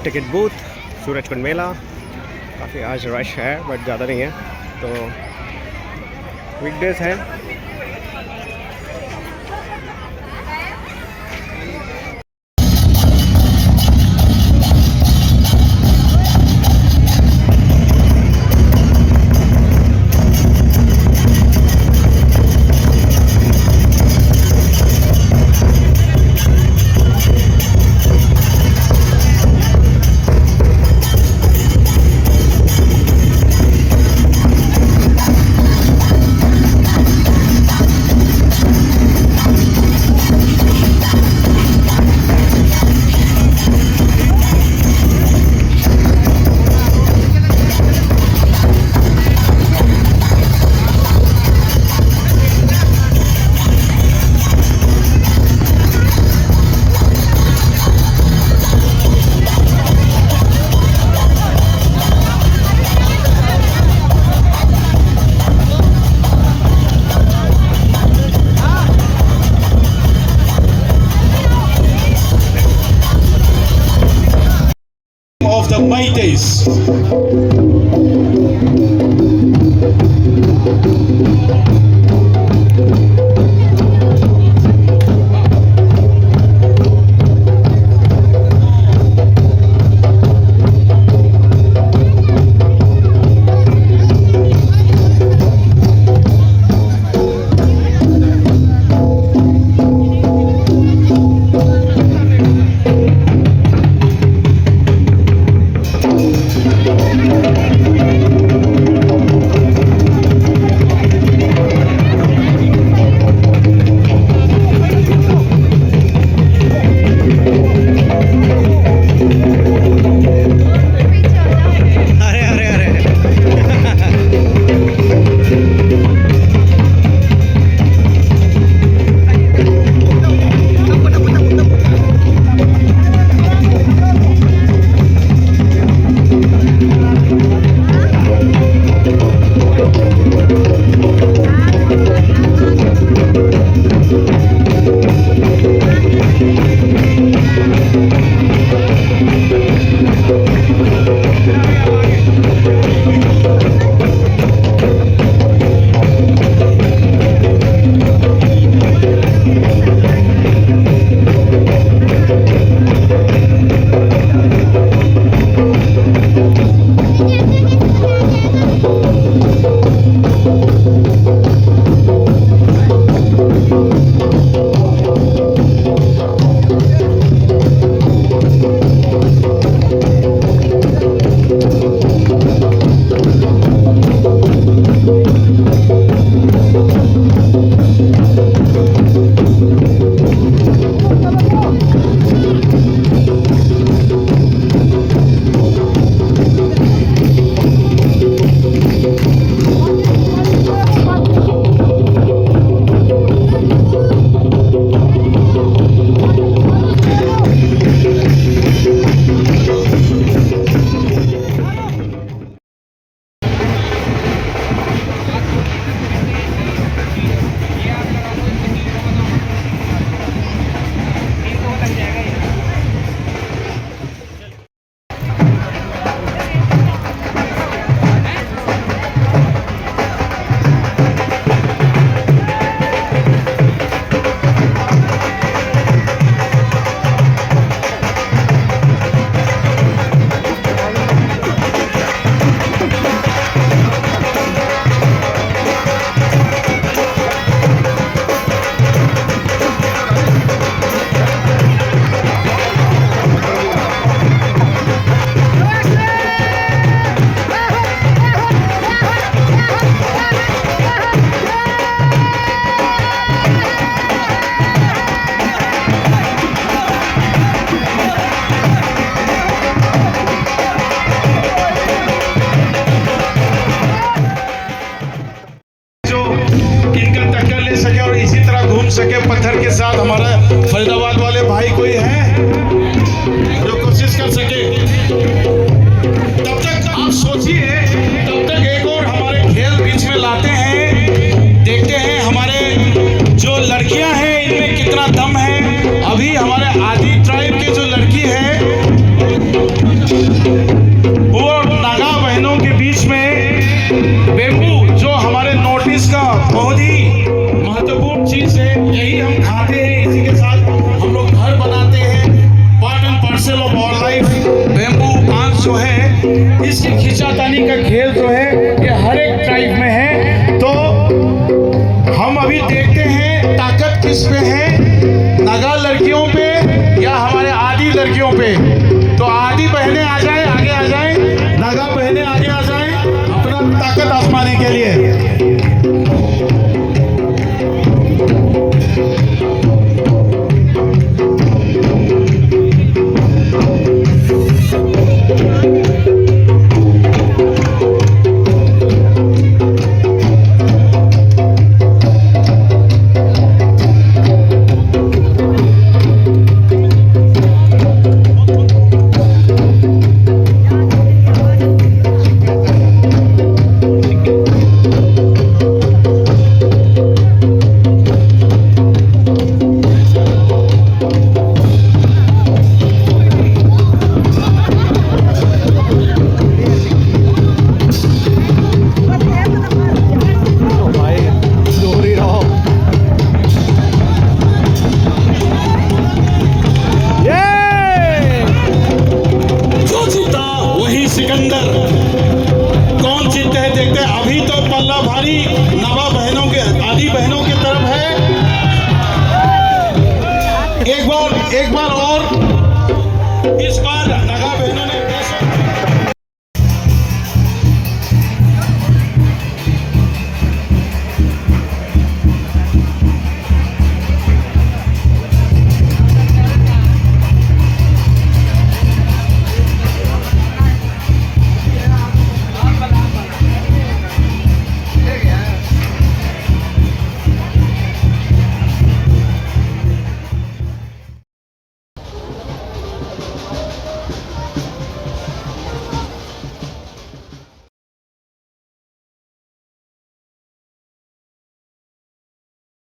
Ticket booth Surajkund मेला। काफ़ी आज rush है बट ज़्यादा नहीं है, तो वीकडेज है। Of the Maites. इसकी खींचातानी का खेल जो है ये हर एक ट्राइब में है। तो हम अभी देखते हैं ताकत किस पे है, नागा लड़कियों पे या हमारे आदि लड़कियों पे। तो आदि बहनें आ जाए, आगे आ जाए, नागा बहनें आगे आ जाए अपना ताकत आजमाने के लिए। सिकंदर कौन जीतते हैं देखते हैं। अभी तो पल्ला भारी नवा बहनों के, आदि बहनों की तरफ है। एक बार और